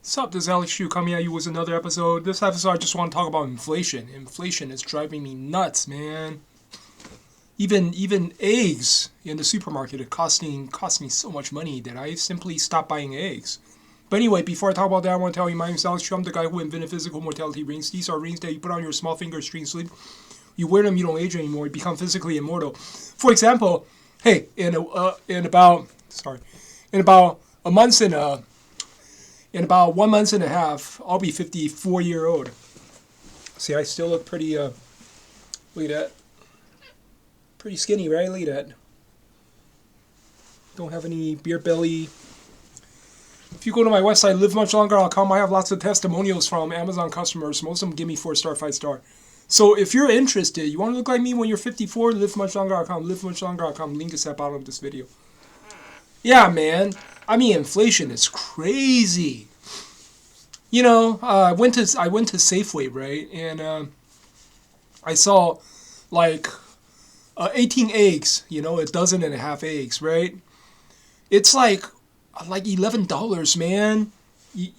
Sup, this is Alex Shu coming at you with another episode. This episode, I just want to talk about inflation. Inflation is driving me nuts, man. Even eggs in the supermarket are cost me so much money that I simply stopped buying eggs. But anyway, before I talk about that, I want to tell you my name is Alex Shu. I'm the guy who invented physical mortality rings. These are rings that you put on your small fingers during sleep. You wear them, you don't age anymore. You become physically immortal. For example, hey, in about a month and a in about 1 month and a half, I'll be 54 year old. See, I still look pretty, look at that. Pretty skinny, right? Look at that. Don't have any beer belly. If you go to my website, livemuchlonger.com, I have lots of testimonials from Amazon customers. Most of them give me 4-star, 5-star. So if you're interested, you want to look like me when you're 54, livemuchlonger.com, livemuchlonger.com. Link is at the bottom of this video. Yeah, man. I mean, inflation is crazy. You know, I went to Safeway, right, and I saw like 18 eggs. You know, a dozen and a half eggs, right? It's like $11, man. It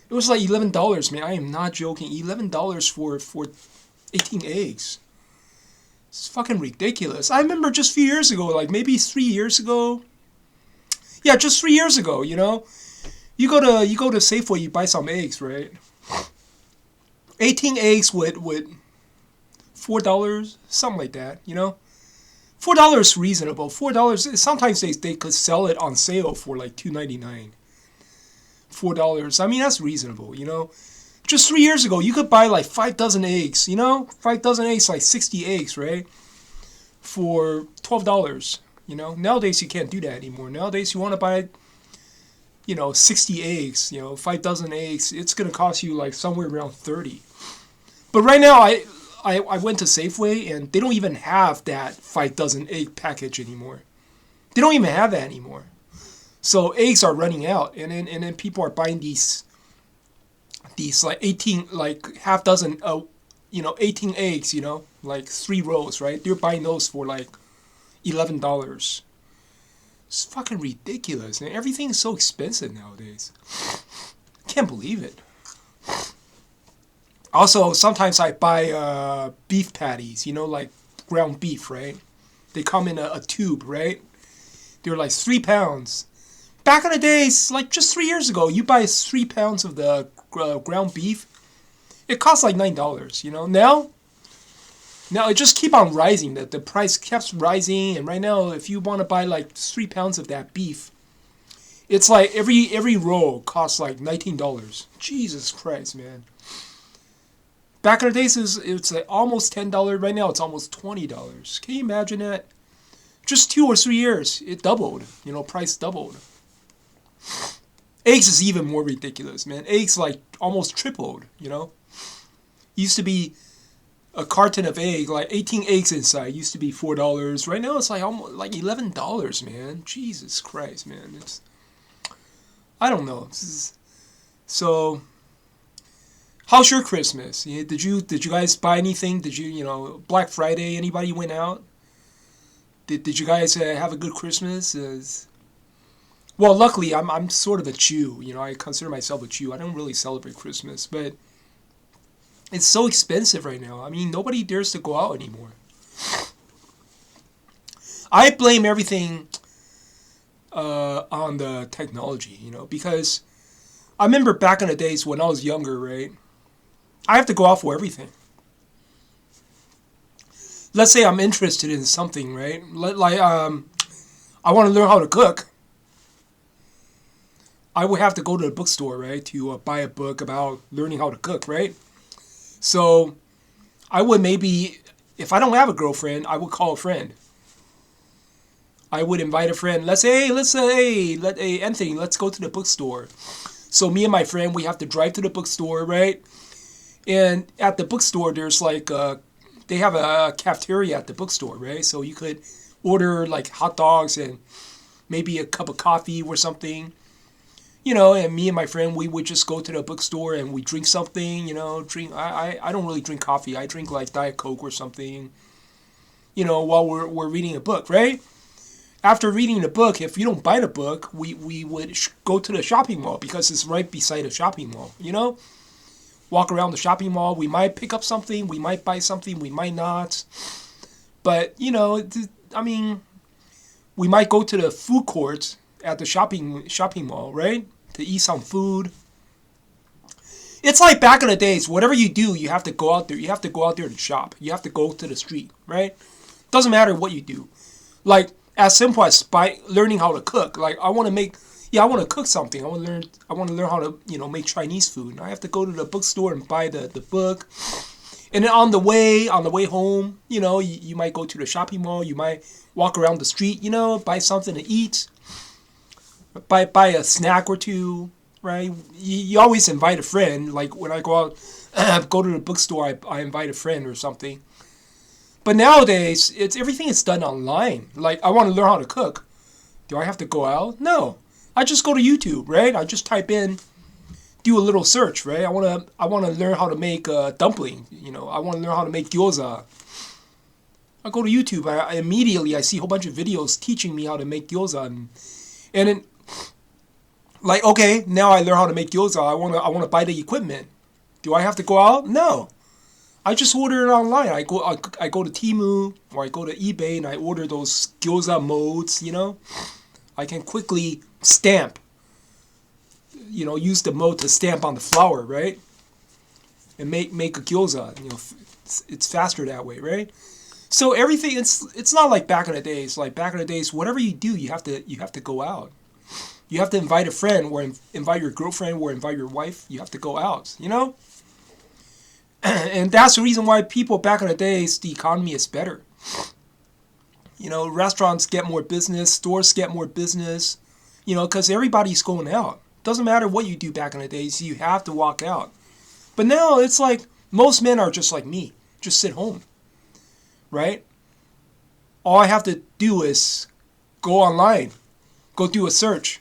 was like $11, man. I am not joking. $11 for 18 eggs. It's fucking ridiculous. I remember just a few years ago, like maybe 3 years ago. Yeah, just 3 years ago, you know. You go to Safeway, you buy some eggs, right? 18 eggs with $4, something like that, you know. $4 is reasonable. $4. Sometimes they could sell it on sale for like $2.99. $4. I mean, that's reasonable, you know. Just 3 years ago, you could buy like 5 dozen eggs, you know. 5 dozen eggs, like 60 eggs, right? For $12. You know, nowadays you can't do that anymore. Nowadays you want to buy, 60 eggs, 5 dozen eggs. It's going to cost you like somewhere around 30. But right now I went to Safeway and they don't even have that 5 dozen egg package anymore. They don't even have that anymore. So eggs are running out, and then people are buying these like 18, like half dozen, 18 eggs, like 3 rows, right? They're buying those for like $11. It's fucking ridiculous, and everything's so expensive nowadays. Can't believe it. Also, sometimes I buy beef patties, like ground beef, right? They come in a tube, right? They're like 3 pounds. Back in the days, like just 3 years ago, you buy 3 pounds of the ground beef. It costs like $9, Now it just keep on rising. The price keeps rising, and right now, if you want to buy like 3 pounds of that beef, it's like every roll costs like $19. Jesus Christ, man! Back in the days, it's like almost $10. Right now, it's almost $20. Can you imagine that? Just 2 or 3 years, it doubled. Price doubled. Eggs is even more ridiculous, man. Eggs like almost tripled. Used to be a carton of egg, like 18 eggs inside, used to be $4. Right now it's like almost like $11, man. Jesus Christ, man. I don't know. So how's your Christmas? Did you guys buy anything? Did you Black Friday? Anybody went out? Did you guys have a good Christmas? Well, luckily I'm sort of a Jew. I consider myself a Jew. I don't really celebrate Christmas, but it's so expensive right now. I mean, nobody dares to go out anymore. I blame everything on the technology, because I remember back in the days when I was younger, right? I have to go out for everything. Let's say I'm interested in something, right? I want to learn how to cook. I would have to go to the bookstore, right, to buy a book about learning how to cook, right? So I would maybe, if I don't have a girlfriend, I would call a friend. I would invite a friend. Hey, Anthony, let's go to the bookstore. So me and my friend, we have to drive to the bookstore, right? And at the bookstore, there's like, they have a cafeteria at the bookstore, right? So you could order like hot dogs and maybe a cup of coffee or something. And me and my friend, we would just go to the bookstore and we drink something, I don't really drink coffee. I drink like Diet Coke or something, while we're reading a book, right? after reading the book, if you don't buy the book, we would go to the shopping mall because it's right beside a shopping mall, you know? Walk around the shopping mall. We might pick up something. We might buy something. We might not. But, you know, I mean, we might go to the food court at the shopping mall, right? To eat some food. It's like back in the days, whatever you do, you have to go out there. You have to go out there and shop. You have to go to the street, right? Doesn't matter what you do. Like, as simple as learning how to cook. Like, I want to cook something. I want to learn how to, you know, make Chinese food. And I have to go to the bookstore and buy the book. And then on the way home, you know, you might go to the shopping mall. You might walk around the street, you know, buy something to eat. Buy a snack or two, right? You always invite a friend. Like when I go out, go to the bookstore, I invite a friend or something. But nowadays, everything is done online. Like I want to learn how to cook. Do I have to go out? No. I just go to YouTube, right? I just type in, do a little search, right? I want to learn how to make dumpling. You know, I want to learn how to make gyoza. I go to YouTube. I immediately see a whole bunch of videos teaching me how to make gyoza, and then like, okay, now I learn how to make gyoza. I want to buy the equipment. Do I have to go out? No. I just order it online. I go to Temu or I go to eBay and I order those gyoza molds, you know. I can quickly stamp. You know, use the mold to stamp on the flour, right? And make a gyoza. You know, it's faster that way, right? So everything it's not like back in the days. Like back in the days, whatever you do, you have to go out. You have to invite a friend or invite your girlfriend or invite your wife. You have to go out, you know? And that's the reason why people back in the days, the economy is better. You know, restaurants get more business, stores get more business, you know, because everybody's going out. Doesn't matter what you do back in the days, you have to walk out. But now it's like most men are just like me, just sit home, right? All I have to do is go online, go do a search.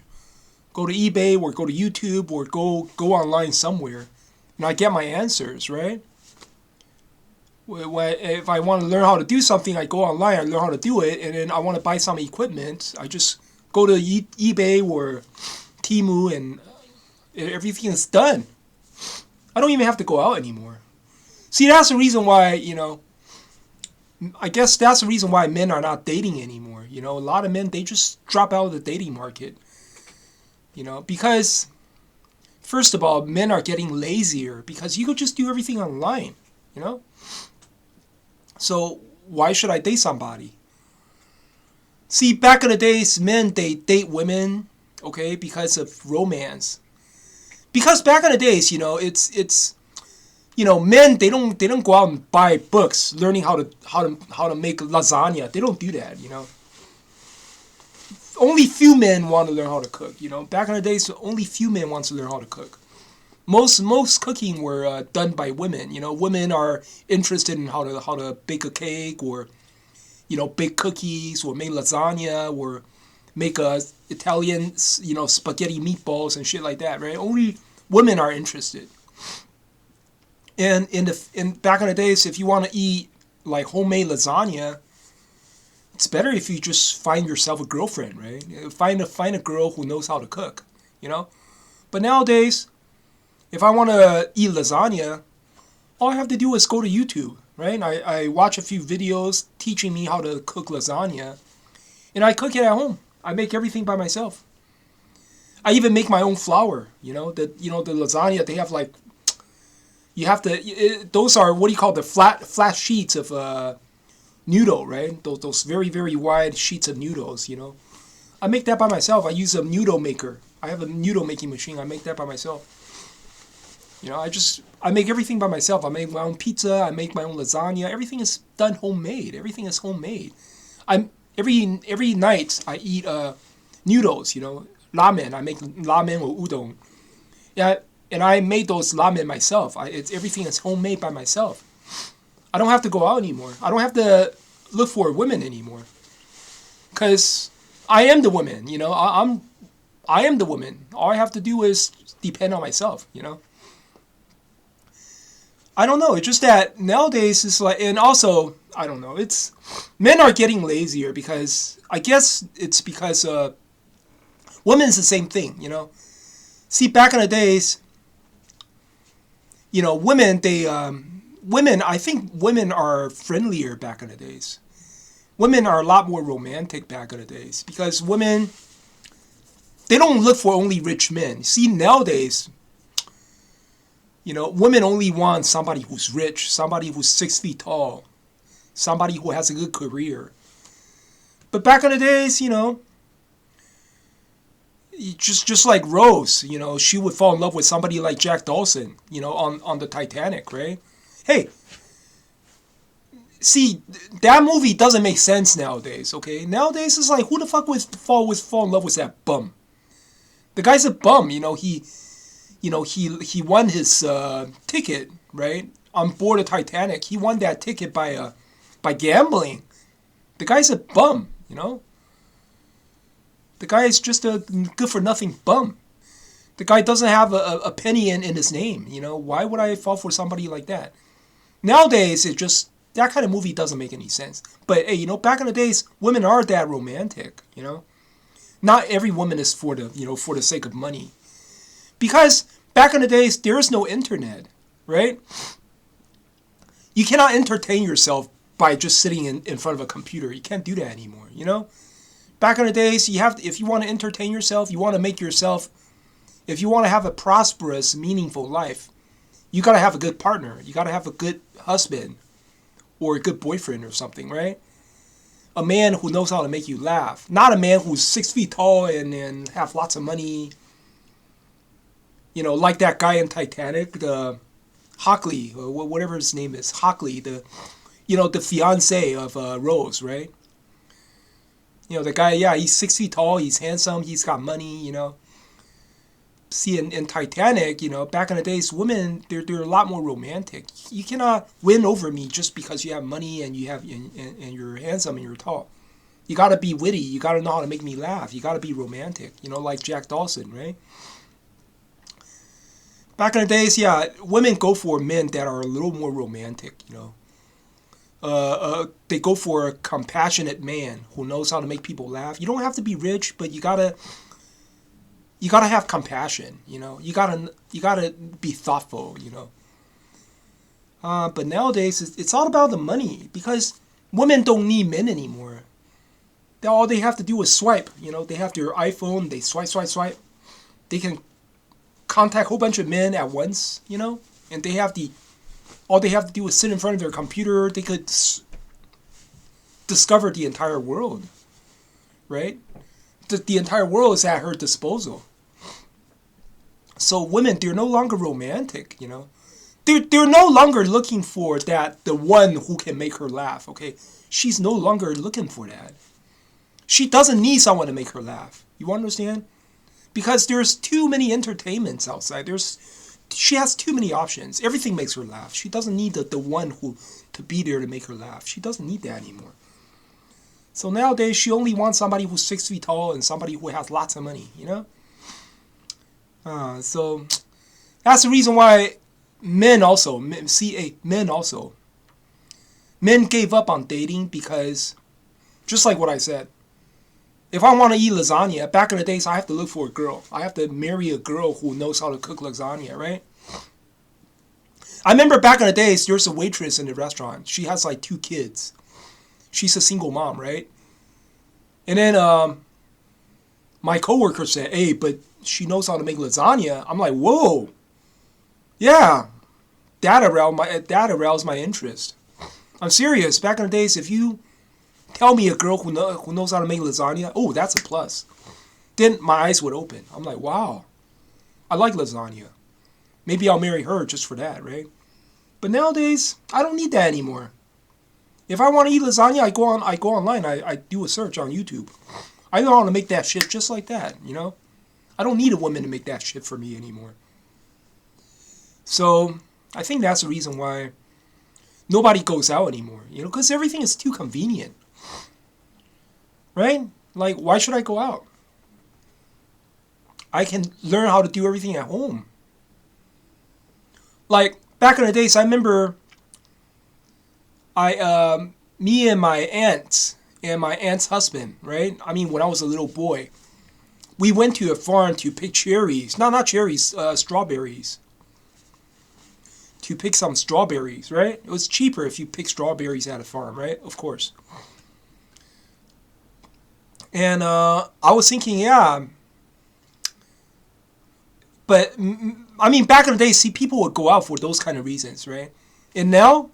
Go to eBay or go to YouTube or go online somewhere, and I get my answers, right? If I want to learn how to do something, I go online, I learn how to do it, and then I want to buy some equipment, I just go to eBay or Temu and everything is done. I don't even have to go out anymore. See, that's the reason why, you know, I guess that's the reason why men are not dating anymore. You know, a lot of men, they just drop out of the dating market. You know, because, first of all, men are getting lazier because you could just do everything online, you know? So, why should I date somebody? See, back in the days, men, they date women, okay, because of romance. Because back in the days, you know, it's you know, men, they don't go out and buy books learning how to make lasagna. They don't do that, you know? Only few men want to learn how to cook. You know, back in the days, only few men want to learn how to cook. Most cooking were done by women. You know, women are interested in how to bake a cake or, you know, bake cookies or make lasagna or make Italian, you know, spaghetti meatballs and shit like that. Right? Only women are interested. And back in the days, if you want to eat like homemade lasagna, it's better if you just find yourself a girlfriend, right? Find a girl who knows how to cook, you know? But nowadays, if I want to eat lasagna, all I have to do is go to YouTube, right? I watch a few videos teaching me how to cook lasagna, and I cook it at home. I make everything by myself. I even make my own flour, you know? The lasagna, they have like, you have to, those are, what do you call the flat sheets of, noodle, right? Those very, very wide sheets of noodles, you know. I make that by myself. I use a noodle maker. I have a noodle making machine. I make that by myself. You know, I make everything by myself. I make my own pizza. I make my own lasagna. Everything is done homemade. Everything is homemade. Every night I eat noodles, you know, ramen. I make ramen or udon. Yeah, and I made those ramen myself. Everything is homemade by myself. I don't have to go out anymore. I don't have to look for women anymore. Because I am the woman, you know. I am the woman. All I have to do is depend on myself, you know. I don't know. It's just that nowadays it's like, and also I don't know. It's men are getting lazier because I guess it's because women's the same thing. See, back in the days, women women. I think women are friendlier back in the days. Women are a lot more romantic back in the days because women they don't look for only rich men. See, nowadays, women only want somebody who's rich, somebody who's 6 feet tall, somebody who has a good career. But back in the days, just like Rose, she would fall in love with somebody like Jack Dawson, on the Titanic, right? Hey, see, that movie doesn't make sense nowadays, okay? Nowadays, it's like, who the fuck would fall in love with that bum? The guy's a bum, he won his ticket, right, on board the Titanic. He won that ticket by gambling. The guy's a bum, The guy is just a good-for-nothing bum. The guy doesn't have a penny in his name, Why would I fall for somebody like that? Nowadays, it just, that kind of movie doesn't make any sense. But, hey, back in the days, women are that romantic, Not every woman is for the sake of money. Because back in the days, there is no internet, right? You cannot entertain yourself by just sitting in front of a computer. You can't do that anymore, Back in the days, if you want to entertain yourself, you want to make yourself, if you want to have a prosperous, meaningful life, you got to have a good partner. You got to have a good husband or a good boyfriend or something, right? A man who knows how to make you laugh. Not a man who's 6 feet tall and have lots of money. Like that guy in Titanic, the Hockley, or whatever his name is. Hockley, the fiance of Rose, right? The guy, yeah, he's 6 feet tall, he's handsome, he's got money, See, in Titanic, back in the days, women, they're a lot more romantic. You cannot win over me just because you have money and and you're handsome and you're tall. You got to be witty. You got to know how to make me laugh. You got to be romantic, like Jack Dawson, right? Back in the days, yeah, women go for men that are a little more romantic, They go for a compassionate man who knows how to make people laugh. You don't have to be rich, but you gotta have compassion, You gotta be thoughtful, But nowadays, it's all about the money because women don't need men anymore. All they have to do is swipe, They have their iPhone, they swipe, swipe, swipe. They can contact a whole bunch of men at once, And all they have to do is sit in front of their computer. They could discover the entire world, right? The entire world is at her disposal. So women, they're no longer romantic, They're no longer looking for the one who can make her laugh, okay? She's no longer looking for that. She doesn't need someone to make her laugh. You understand? Because there's too many entertainments outside. She has too many options. Everything makes her laugh. She doesn't need the one who to be there to make her laugh. She doesn't need that anymore. So nowadays, she only wants somebody who's 6 feet tall and somebody who has lots of money, So that's the reason why men gave up on dating because, just like what I said, if I want to eat lasagna, back in the days, I have to look for a girl. I have to marry a girl who knows how to cook lasagna, right? I remember back in the days, there's a waitress in the restaurant. She has like 2 kids. She's a single mom, right? And then my coworker said, hey, but she knows how to make lasagna. I'm like, whoa. Yeah, that aroused my interest. I'm serious. Back in the days, if you tell me a girl who knows how to make lasagna, oh, that's a plus. Then my eyes would open. I'm like, wow, I like lasagna. Maybe I'll marry her just for that, right? But nowadays, I don't need that anymore. If I want to eat lasagna, I go online. I do a search on YouTube. I know how to make that shit just like that, I don't need a woman to make that shit for me anymore. So I think that's the reason why nobody goes out anymore, because everything is too convenient. Right? Like, why should I go out? I can learn how to do everything at home. Like, back in the days, I remember me and my aunt's husband, right? I mean, when I was a little boy, we went to a farm to pick cherries. No, not cherries, strawberries. To pick some strawberries, right? It was cheaper if you pick strawberries at a farm, right? Of course. And I was thinking, yeah. But, I mean, back in the day, see, people would go out for those kind of reasons, right? And now,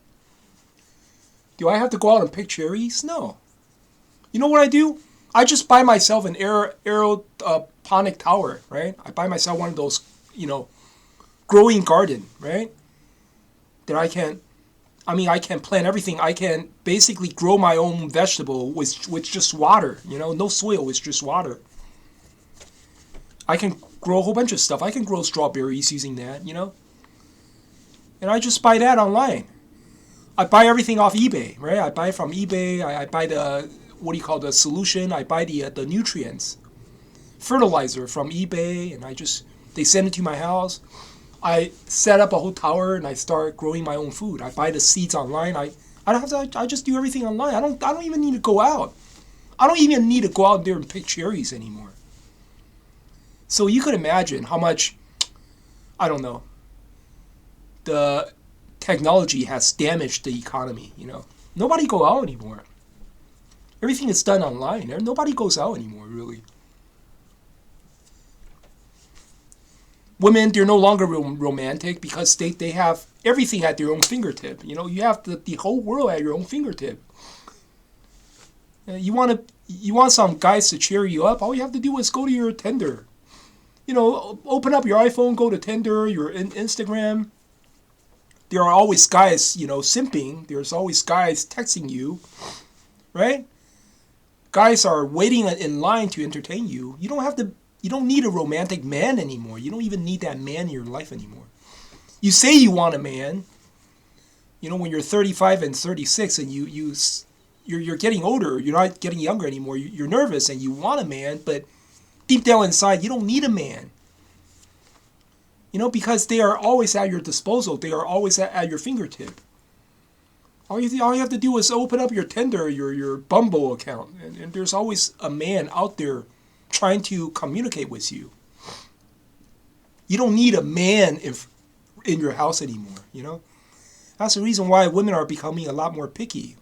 do I have to go out and pick cherries? No. You know what I do? I just buy myself an aeroponic tower, right? I buy myself one of those, growing garden, right? That I can plant everything. I can basically grow my own vegetable with just water, no soil, with just water. I can grow a whole bunch of stuff. I can grow strawberries using that, And I just buy that online. I buy everything off eBay, right? I buy from eBay. I buy the solution. I buy the nutrients, fertilizer from eBay, and they send it to my house. I set up a whole tower and I start growing my own food. I buy the seeds online. I don't have to. I just do everything online. I don't even need to go out. I don't even need to go out there and pick cherries anymore. So you could imagine how much, I don't know, the technology has damaged the economy, Nobody go out anymore. Everything is done online. Nobody goes out anymore, really. Women, they're no longer romantic because they have everything at their own fingertip. You have the whole world at your own fingertip. You want some guys to cheer you up, all you have to do is go to your Tinder. Open up your iPhone, go to Tinder, your Instagram. There are always guys, simping. There's always guys texting you, right? Guys are waiting in line to entertain you. You don't need a romantic man anymore. You don't even need that man in your life anymore. You say you want a man, when you're 35 and 36 and you're getting older, you're not getting younger anymore. You're nervous and you want a man, but deep down inside, you don't need a man. Because they are always at your disposal. They are always at your fingertip. All you have to do is open up your Tinder, your Bumble account, and there's always a man out there trying to communicate with you. You don't need a man in your house anymore, That's the reason why women are becoming a lot more picky.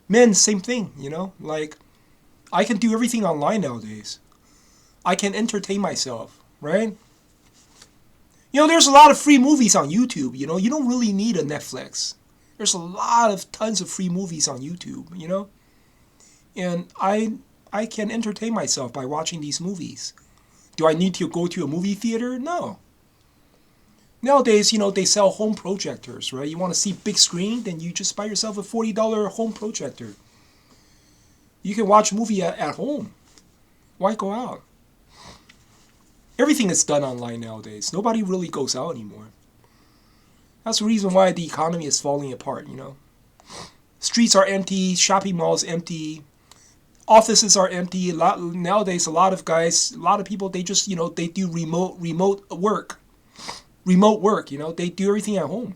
Men, same thing, Like, I can do everything online nowadays. I can entertain myself, right? There's a lot of free movies on YouTube, You don't really need a Netflix. There's a lot of tons of free movies on YouTube, And I can entertain myself by watching these movies. Do I need to go to a movie theater? No. Nowadays, they sell home projectors, right? You want to see big screen? Then you just buy yourself a $40 home projector. You can watch a movie at home. Why go out? Everything is done online nowadays. Nobody really goes out anymore. That's the reason why the economy is falling apart, Streets are empty, shopping malls empty, offices are empty. Nowadays, a lot of people, they just, they do remote work. Remote work, they do everything at home.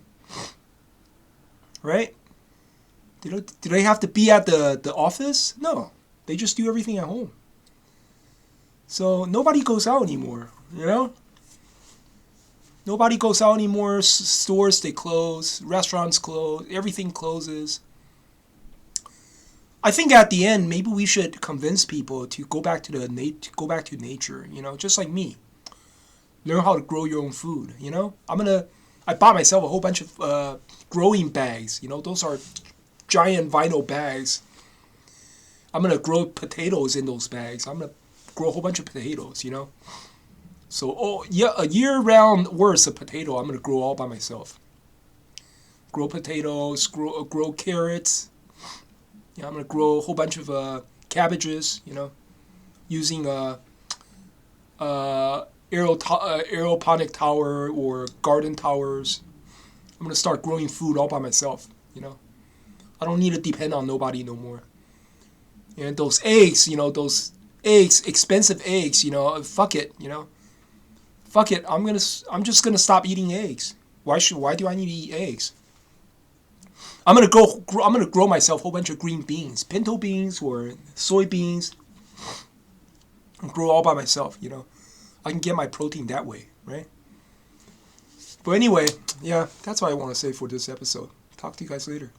Right? Do they have to be at the office? No. They just do everything at home. So nobody goes out anymore, Nobody goes out anymore. Stores, they close. Restaurants close. Everything closes. I think at the end, maybe we should convince people to go back to nature, just like me. Learn how to grow your own food, I bought myself a whole bunch of growing bags, those are giant vinyl bags. I'm going to grow potatoes in those bags. I'm going to grow a whole bunch of potatoes, So, a year-round worth of potato, I'm going to grow all by myself. Grow potatoes, grow carrots. I'm going to grow a whole bunch of cabbages, using aeroponic tower or garden towers. I'm going to start growing food all by myself, I don't need to depend on nobody no more. And those eggs, expensive eggs, fuck it, Fuck it, I'm just gonna stop eating eggs. Why do I need to eat eggs? I'm gonna grow myself a whole bunch of green beans, pinto beans or soybeans, and grow all by myself. I can get my protein that way, right? But anyway, yeah, that's what I want to say for this episode. Talk to you guys later.